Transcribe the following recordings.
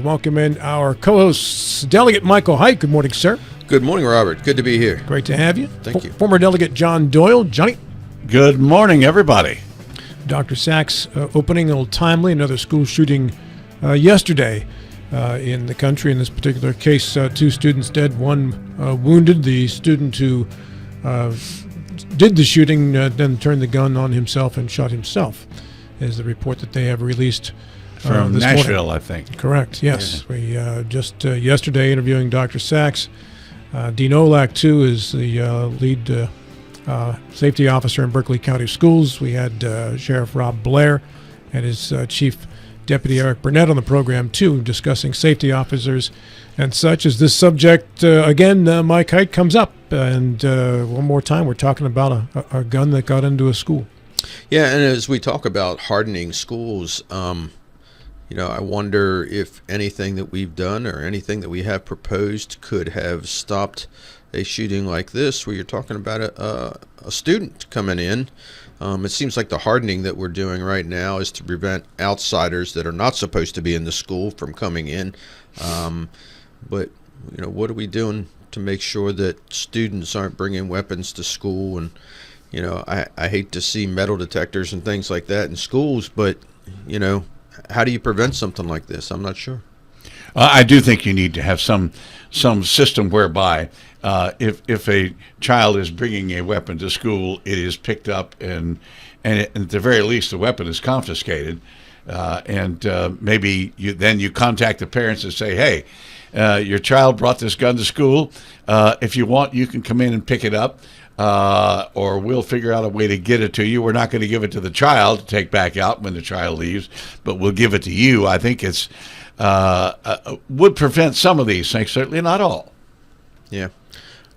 welcome in our co-host, Delegate Michael Hite. Good morning, sir. Good morning, Robert. Good to be here. Great to have you. Thank you. Former Delegate John Doyle. Johnny. Good morning, everybody. Dr. Sachs, opening a little timely, another school shooting yesterday in the country. In this particular case, 2 students dead, 1 wounded. The student who did the shooting then turned the gun on himself and shot himself, is the report that they have released from this Nashville, morning. I think. Correct, yes. Yeah. We just yesterday interviewing Dr. Sachs. Dean Olak, too, is the lead safety officer in Berkeley County Schools. We had Sheriff Rob Blair and his Chief Deputy Eric Burnett on the program, too, discussing safety officers and such. As this subject, again, Mike Hite comes up. And one more time, we're talking about a gun that got into a school. Yeah, and as we talk about hardening schools, I wonder if anything that we've done or anything that we have proposed could have stopped a shooting like this, where you're talking about a student coming in. It seems like the hardening that we're doing right now is to prevent outsiders that are not supposed to be in the school from coming in. But what are we doing to make sure that students aren't bringing weapons to school? And I hate to see metal detectors and things like that in schools, but how do you prevent something like this? I'm not sure. I do think you need to have some system whereby if a child is bringing a weapon to school, it is picked up and at the very least the weapon is confiscated, and maybe you contact the parents and say, hey, your child brought this gun to school. If you want, you can come in and pick it up, or we'll figure out a way to get it to you. We're not going to give it to the child to take back out when the child leaves, but we'll give it to you. I think it's would prevent some of these things, certainly not all. Yeah.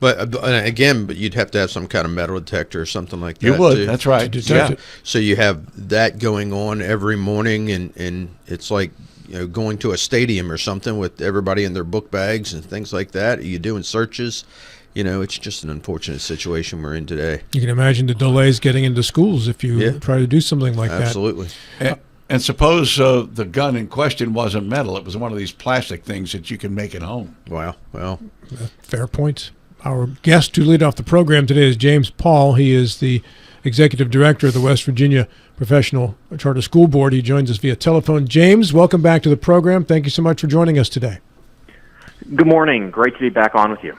But again, you'd have to have some kind of metal detector or something like that. You would, too. That's right. Yeah. So you have that going on every morning, and it's like going to a stadium or something with everybody in their book bags and things like that. Are you doing searches? It's just an unfortunate situation we're in today. You can imagine the delays getting into schools if you try to do something like Absolutely. that. And suppose the gun in question wasn't metal. It was one of these plastic things that you can make at home. Wow. Well, Fair point. Our guest to lead off the program today is James Paul. He is the Executive Director of the West Virginia Professional Charter School Board. He joins us via telephone. James, welcome back to the program. Thank you so much for joining us today. Good morning. Great to be back on with you.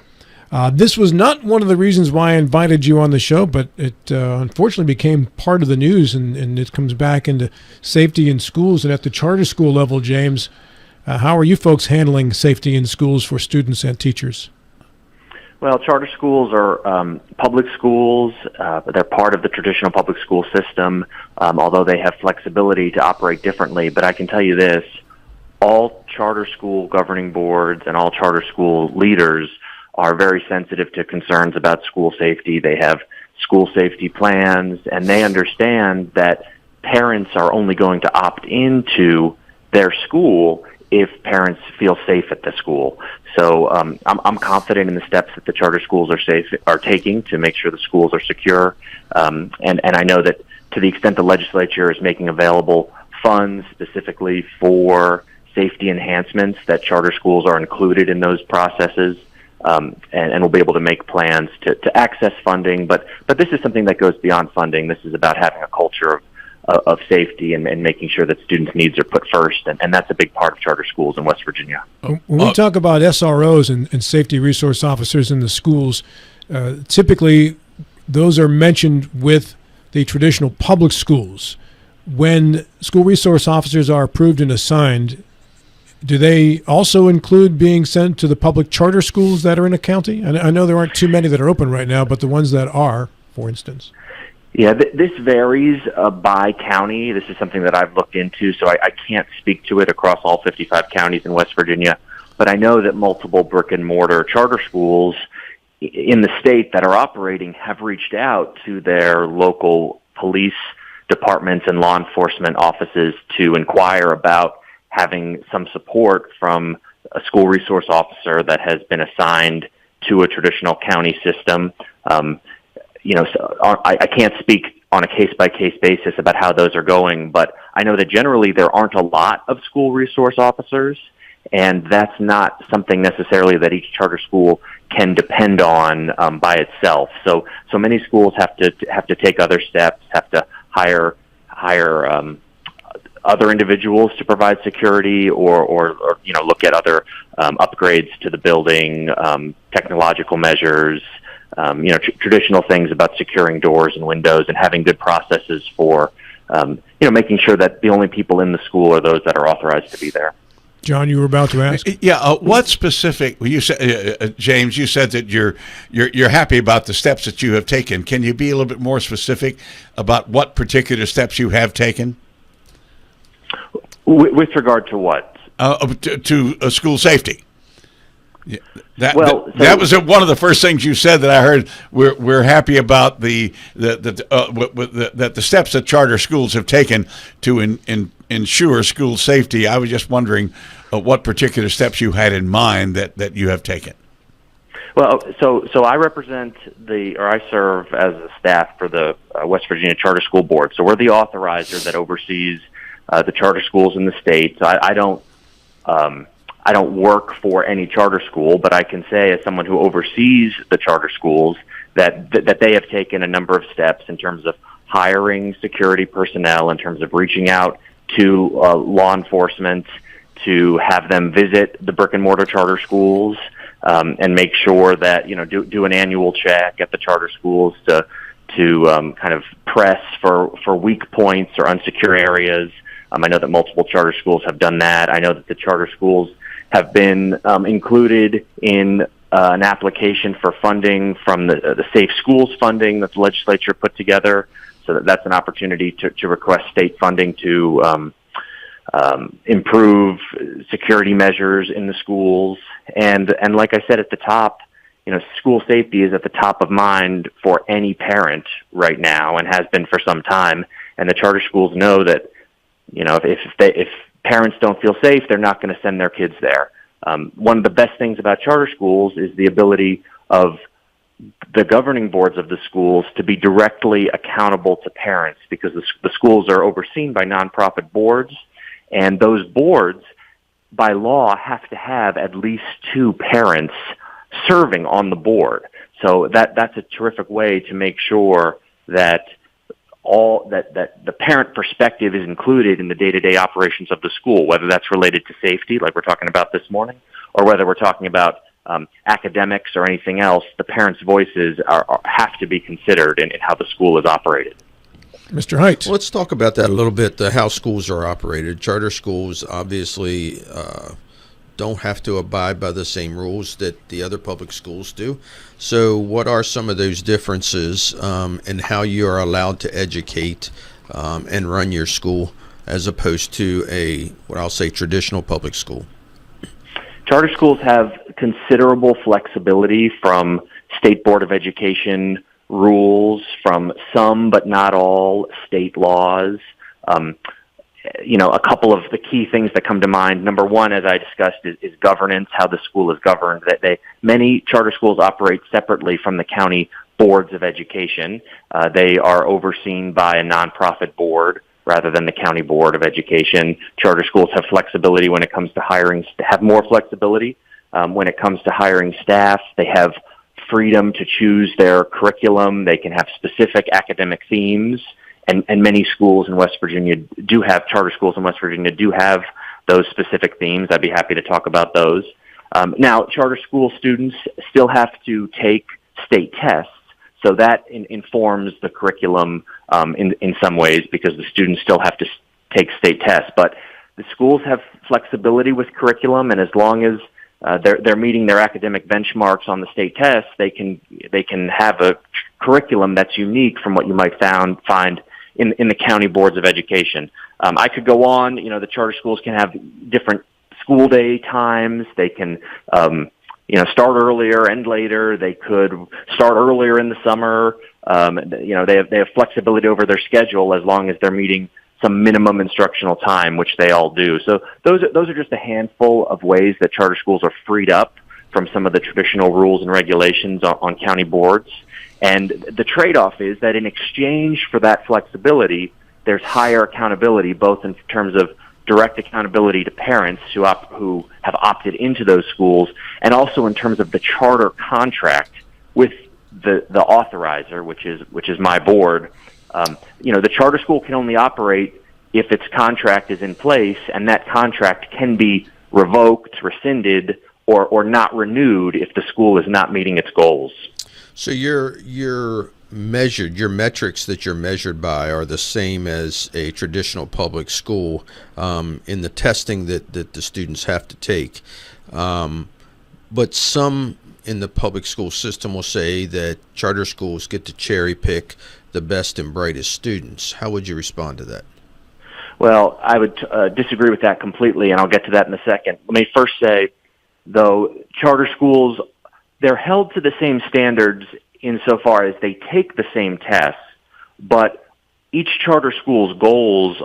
This was not one of the reasons why I invited you on the show, but it unfortunately became part of the news, and it comes back into safety in schools. And at the charter school level, James, how are you folks handling safety in schools for students and teachers? Well, charter schools are public schools. They're part of the traditional public school system, although they have flexibility to operate differently. But I can tell you this, all charter school governing boards and all charter school leaders are very sensitive to concerns about school safety. They have school safety plans, and they understand that parents are only going to opt into their school if parents feel safe at the school. So I'm confident in the steps that the charter schools are taking to make sure the schools are secure. And I know that to the extent the legislature is making available funds specifically for safety enhancements, that charter schools are included in those processes. And we'll be able to make plans to access funding. But this is something that goes beyond funding. This is about having a culture of safety and making sure that students' needs are put first. And that's a big part of charter schools in West Virginia. When we talk about SROs and safety resource officers in the schools, typically those are mentioned with the traditional public schools. When school resource officers are approved and assigned, do they also include being sent to the public charter schools that are in a county? I know there aren't too many that are open right now, but the ones that are, for instance. Yeah, this varies by county. This is something that I've looked into, so I can't speak to it across all 55 counties in West Virginia. But I know that multiple brick-and-mortar charter schools in the state that are operating have reached out to their local police departments and law enforcement offices to inquire about having some support from a school resource officer that has been assigned to a traditional county system. So I can't speak on a case-by-case basis about how those are going, but I know that generally there aren't a lot of school resource officers, and that's not something necessarily that each charter school can depend on by itself. So many schools have to take other steps, have to hire other individuals to provide security, or look at other upgrades to the building, technological measures, traditional things about securing doors and windows, and having good processes for making sure that the only people in the school are those that are authorized to be there. John, you were about to ask. Yeah, what specific? Well, you said, James, you said that you're happy about the steps that you have taken. Can you be a little bit more specific about what particular steps you have taken? With regard to what? To school safety. Yeah, that was one of the first things you said that I heard. We're happy about the steps that charter schools have taken to ensure school safety. I was just wondering what particular steps you had in mind that you have taken. Well, so I I serve as a staff for the West Virginia Charter School Board. So we're the authorizer that oversees the charter schools in the state. So I don't work for any charter school, but I can say, as someone who oversees the charter schools, that they have taken a number of steps in terms of hiring security personnel, in terms of reaching out to law enforcement to have them visit the brick and mortar charter schools and make sure that do an annual check at the charter schools to kind of press for weak points or unsecure areas. I know that multiple charter schools have done that. I know that the charter schools have been included in an application for funding from the Safe Schools funding that the legislature put together. So that's an opportunity to request state funding to improve security measures in the schools. And like I said at the top, school safety is at the top of mind for any parent right now, and has been for some time. And the charter schools know that if parents don't feel safe, they're not going to send their kids there. One of the best things about charter schools is the ability of the governing boards of the schools to be directly accountable to parents, because the schools are overseen by nonprofit boards, and those boards, by law, have to have at least 2 parents serving on the board. So that's a terrific way to make sure that that the parent perspective is included in the day-to-day operations of the school, whether that's related to safety, like we're talking about this morning, or whether we're talking about academics or anything else. The parents' voices have to be considered in how the school is operated. Mr. Heights. Let's talk about that a little bit, how schools are operated. Charter schools obviously don't have to abide by the same rules that the other public schools do. So what are some of those differences in how you are allowed to educate and run your school as opposed to what I'll say traditional public school? Charter schools have considerable flexibility from State Board of Education rules, from some but not all state laws. A couple of the key things that come to mind. Number one, as I discussed, is governance, how the school is governed. Many charter schools operate separately from the county boards of education. They are overseen by a nonprofit board rather than the county board of education. Charter schools have flexibility when it comes to hiring, have more flexibility when it comes to hiring staff. They have freedom to choose their curriculum. They can have specific academic themes. And many schools in West Virginia do have, charter schools in West Virginia do have those specific themes. I'd be happy to talk about those. Now, charter school students still have to take state tests, so that informs the curriculum in some ways, because the students still have to take state tests. But the schools have flexibility with curriculum, and as long as they're meeting their academic benchmarks on the state tests, they can have a curriculum that's unique from what you might find in the county boards of education. I could go on. The charter schools can have different school day times. They can, start earlier, end later. They could start earlier in the summer. They have flexibility over their schedule as long as they're meeting some minimum instructional time, which they all do. So those are just a handful of ways that charter schools are freed up from some of the traditional rules and regulations on county boards. And the trade-off is that in exchange for that flexibility, there's higher accountability, both in terms of direct accountability to parents who have opted into those schools, and also in terms of the charter contract with the authorizer, which is my board. The charter school can only operate if its contract is in place, and that contract can be revoked, rescinded, or not renewed if the school is not meeting its goals. So your metrics that you're measured by are the same as a traditional public school in the testing that the students have to take. But some in the public school system will say that charter schools get to cherry pick the best and brightest students. How would you respond to that? Well, I would disagree with that completely, and I'll get to that in a second. Let me first say, though, charter schools, they're held to the same standards insofar as they take the same tests, but each charter school's goals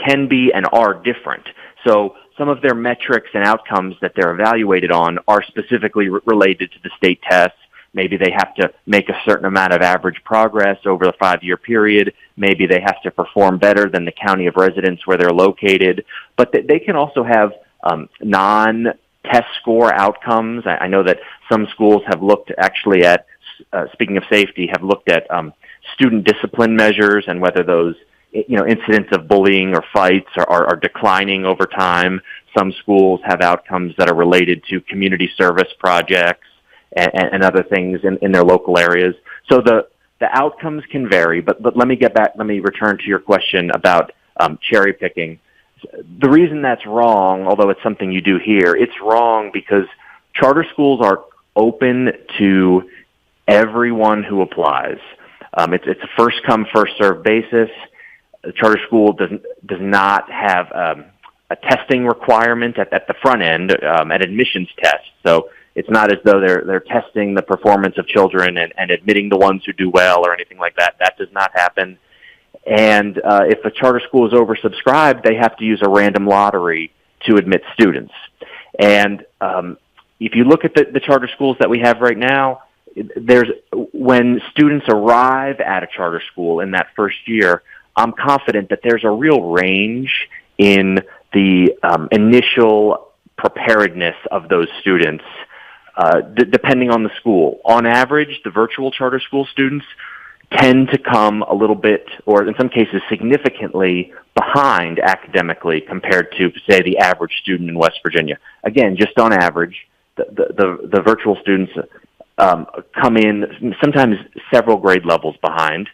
can be and are different. So some of their metrics and outcomes that they're evaluated on are specifically related to the state tests. Maybe they have to make a certain amount of average progress over a 5-year period. Maybe they have to perform better than the county of residence where they're located. But they can also have non-test score outcomes. I know that some schools have looked actually at, speaking of safety, have looked at student discipline measures and whether those incidents of bullying or fights are declining over time. Some schools have outcomes that are related to community service projects and other things in their local areas. So the outcomes can vary, but let me return to your question about cherry picking. The reason that's wrong, although it's something you do hear, it's wrong because charter schools are open to everyone who applies. It's a first come, first served basis. The charter school does not have a testing requirement at the front end, an admissions test. So it's not as though they're testing the performance of children and admitting the ones who do well or anything like that. That does not happen. And if a charter school is oversubscribed, they have to use a random lottery to admit students. And if you look at the charter schools that we have right now, when students arrive at a charter school in that first year, I'm confident that there's a real range in the initial preparedness of those students, depending on the school. On average, the virtual charter school students tend to come a little bit, or in some cases significantly, behind academically compared to, say, the average student in West Virginia. Again, just on average, the virtual students come in sometimes several grade levels behind.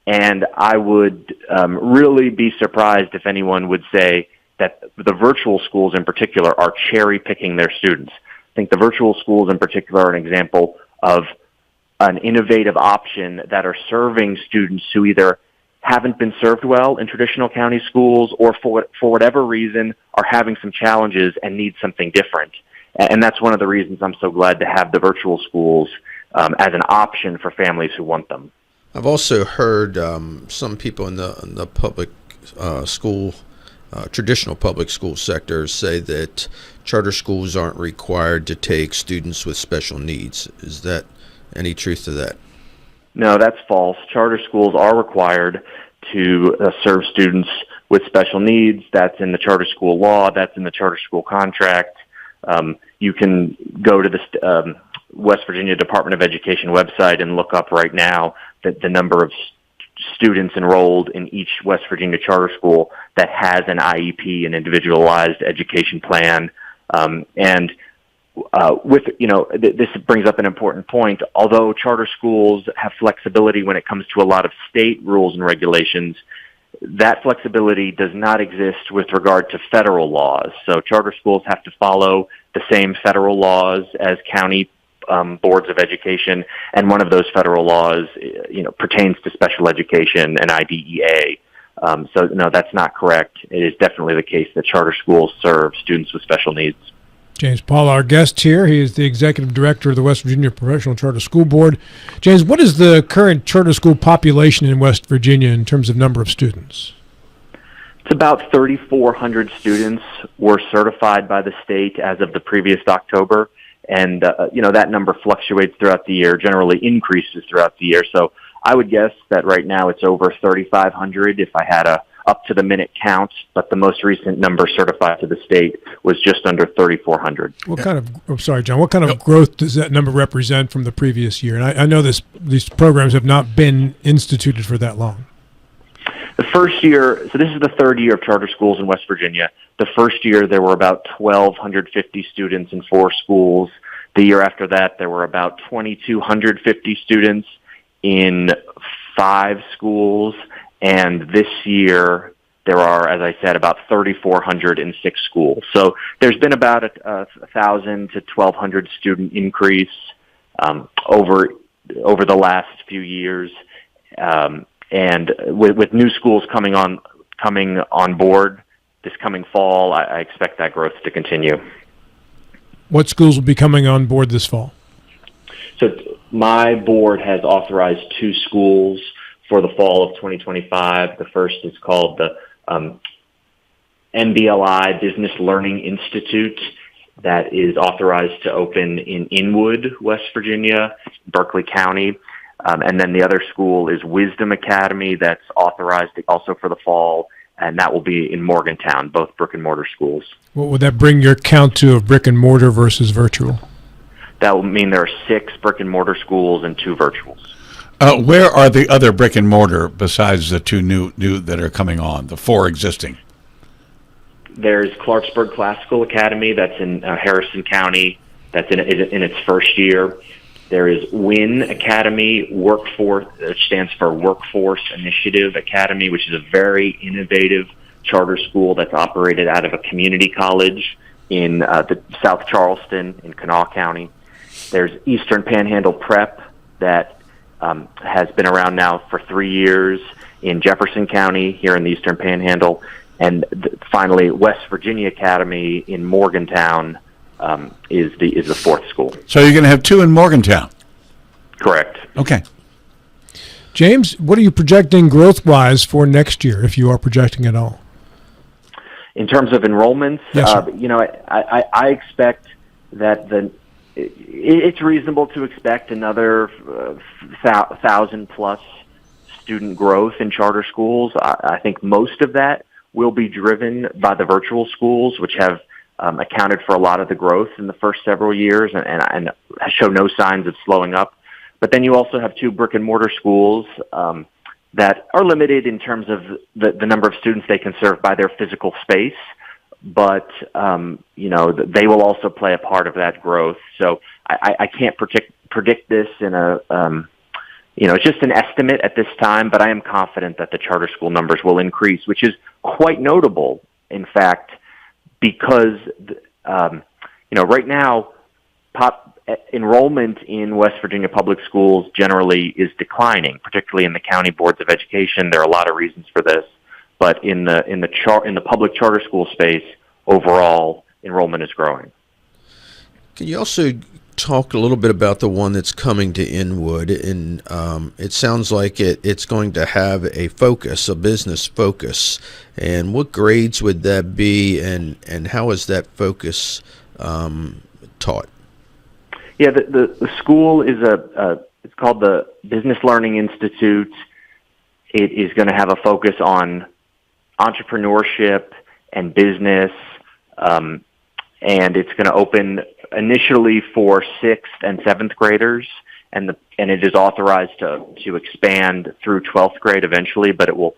And I would really be surprised if anyone would say that the virtual schools in particular are cherry-picking their students. I think the virtual schools in particular are an example of an innovative option that are serving students who either haven't been served well in traditional county schools or for whatever reason are having some challenges and need something different. And that's one of the reasons I'm so glad to have the virtual schools as an option for families who want them. I've also heard some people in the public school, traditional public school sectors say that charter schools aren't required to take students with special needs. Is that any truth to that? No, that's false. Charter schools are required to serve students with special needs. That's in the charter school law. That's in the charter school contract. You can go to the West Virginia Department of Education website and look up right now the number of students enrolled in each West Virginia charter school that has an IEP, an individualized education plan. This brings up an important point. Although charter schools have flexibility when it comes to a lot of state rules and regulations, that flexibility does not exist with regard to federal laws. So charter schools have to follow the same federal laws as county boards of education, and one of those federal laws, pertains to special education and IDEA. So no, that's not correct. It is definitely the case that charter schools serve students with special needs. James Paul, our guest here. He is the Executive Director of the West Virginia Professional Charter School Board. James, what is the current charter school population in West Virginia in terms of number of students? It's about 3,400 students were certified by the state as of the previous October. And, that number fluctuates throughout the year, generally increases throughout the year. So I would guess that right now it's over 3,500 if I had a up to the minute count, but the most recent number certified to the state was just under 3,400. What kind of? I'm sorry, John. What kind of growth does that number represent from the previous year? And I know these programs have not been instituted for that long. The first year, so this is the third year of charter schools in West Virginia. The first year there were about 1,250 students in 4 schools. The year after that there were about 2,250 students in 5 schools. And this year there are, as I said, about 3,400 in 6 schools. So there's been about a 1,000 to 1,200 student increase over the last few years. And with new schools coming on board this coming fall, I expect that growth to continue. What schools will be coming on board this fall? So my board has authorized 2 schools for the fall of 2025. The first is called the NBLI Business Learning Institute. That is authorized to open in Inwood, West Virginia, Berkeley County. And then the other school is Wisdom Academy. That's authorized also for the fall, and that will be in Morgantown, both brick and mortar schools. What would that bring your count to of brick and mortar versus virtual? That will mean there are 6 brick and mortar schools and 2 virtuals. Where are the other brick and mortar besides the 2 new that are coming on, the 4 existing? There's Clarksburg Classical Academy. That's in Harrison County. That's in its first year. There is WIN Academy, Workforce, which stands for Workforce Initiative Academy, which is a very innovative charter school that's operated out of a community college in the South Charleston in Kanawha County. There's Eastern Panhandle Prep that has been around now for 3 years in Jefferson County here in the Eastern Panhandle. And finally, West Virginia Academy in Morgantown is the 4th school. So you're going to have 2 in Morgantown? Correct. Okay. James, what are you projecting growth-wise for next year, if you are projecting at all? In terms of enrollments, yes, I expect that it's reasonable to expect another 1,000-plus student growth in charter schools. I think most of that will be driven by the virtual schools, which have accounted for a lot of the growth in the first several years and show no signs of slowing up. But then you also have 2 brick and mortar schools that are limited in terms of the number of students they can serve by their physical space. But, they will also play a part of that growth. So I can't predict this in it's just an estimate at this time, but I am confident that the charter school numbers will increase, which is quite notable, in fact, because, right now, enrollment in West Virginia public schools generally is declining, particularly in the county boards of education. There are a lot of reasons for this, but in the public charter school space, overall enrollment is growing. Can you also talk a little bit about the one that's coming to Inwood? And it sounds like it's going to have a business focus. And what grades would that be, and how is that focus taught? Yeah, the school is it's called the Business Learning Institute. It is going to have a focus on entrepreneurship and business, and it's going to open initially for 6th and 7th graders, and it is authorized to expand through 12th grade eventually, but it will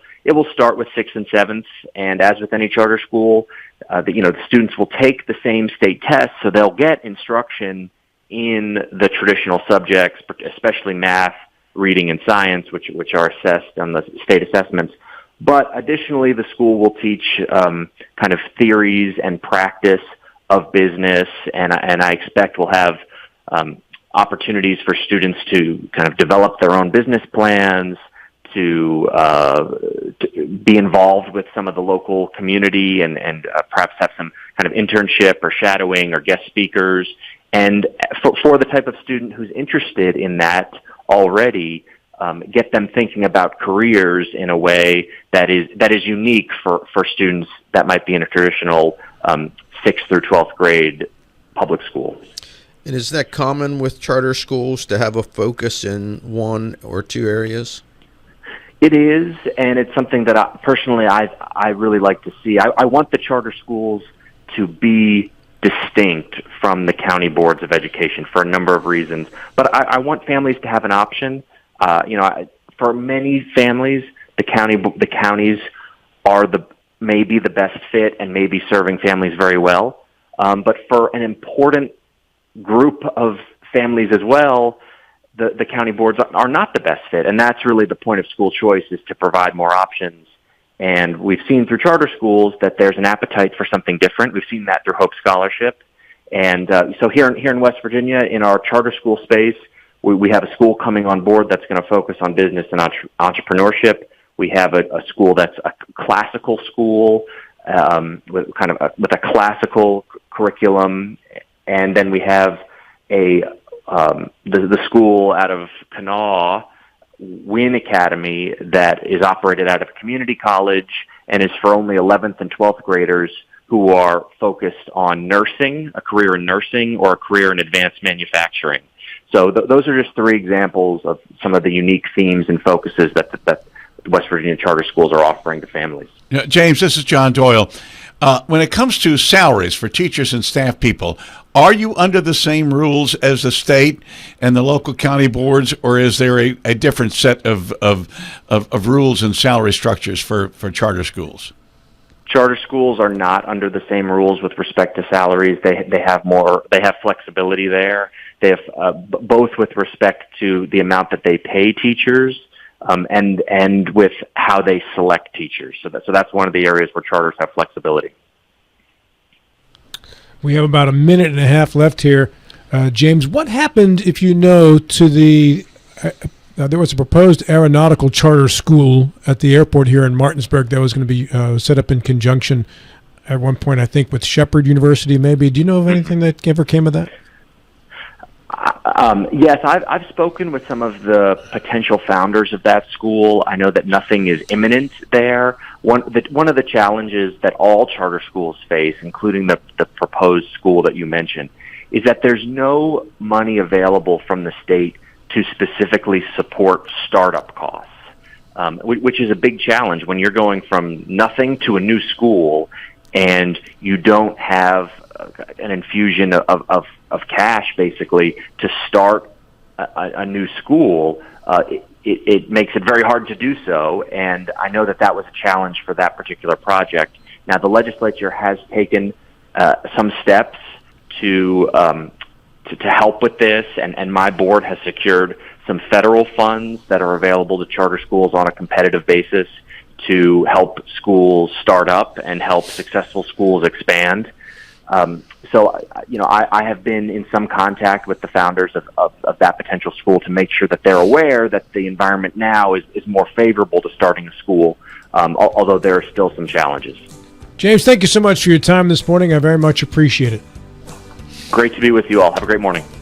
start with 6th and 7th, and as with any charter school, the students will take the same state tests, so they'll get instruction in the traditional subjects, especially math, reading, and science, which are assessed on the state assessments. But additionally, the school will teach kind of theories and practice of business, and I expect we'll have opportunities for students to kind of develop their own business plans, to be involved with some of the local community, and perhaps have some kind of internship or shadowing or guest speakers. And for the type of student who's interested in that already, get them thinking about careers in a way that is unique for students that might be in a traditional 6th through 12th grade public school. And is that common with charter schools to have a focus in 1 or 2 areas? It is, and it's something that I really like to see. I want the charter schools to be distinct from the county boards of education for a number of reasons. But I want families to have an option. For many families, the counties are maybe the best fit and maybe serving families very well. But for an important group of families as well, the county boards are not the best fit. And that's really the point of school choice, is to provide more options. And we've seen through charter schools that there's an appetite for something different. We've seen that through Hope Scholarship. And so here in West Virginia, in our charter school space, we have a school coming on board that's going to focus on business and entrepreneurship. We have a school that's a classical school with a classical curriculum, and then we have the school out of Kanawha, Wynn Academy, that is operated out of a community college and is for only 11th and 12th graders who are focused on nursing, a career in nursing, or a career in advanced manufacturing. So those are just three examples of some of the unique themes and focuses that West Virginia charter schools are offering to families. James, this is John Doyle. When it comes to salaries for teachers and staff people, are you under the same rules as the state and the local county boards, or is there a different set of rules and salary structures for charter schools? Charter schools are not under the same rules with respect to salaries. They have flexibility there. They have both with respect to the amount that they pay teachers, and with how they select teachers. So that's one of the areas where charters have flexibility. We have about a minute and a half left here. James, what happened, if you know, to the there was a proposed aeronautical charter school at the airport here in Martinsburg that was going to be set up in conjunction at one point, I think, with Shepherd University, maybe. Do you know of anything that ever came of that? Yes, I've spoken with some of the potential founders of that school. I know that nothing is imminent there. One of the challenges that all charter schools face, including the proposed school that you mentioned, is that there's no money available from the state to specifically support startup costs, which is a big challenge when you're going from nothing to a new school and you don't have an infusion of cash, basically, to start a new school. It makes it very hard to do so, and I know that was a challenge for that particular project. Now, the legislature has taken some steps to help with this, and my board has secured some federal funds that are available to charter schools on a competitive basis to help schools start up and help successful schools expand. I have been in some contact with the founders of that potential school to make sure that they're aware that the environment now is more favorable to starting a school, although there are still some challenges. James, thank you so much for your time this morning. I very much appreciate it. Great to be with you all. Have a great morning.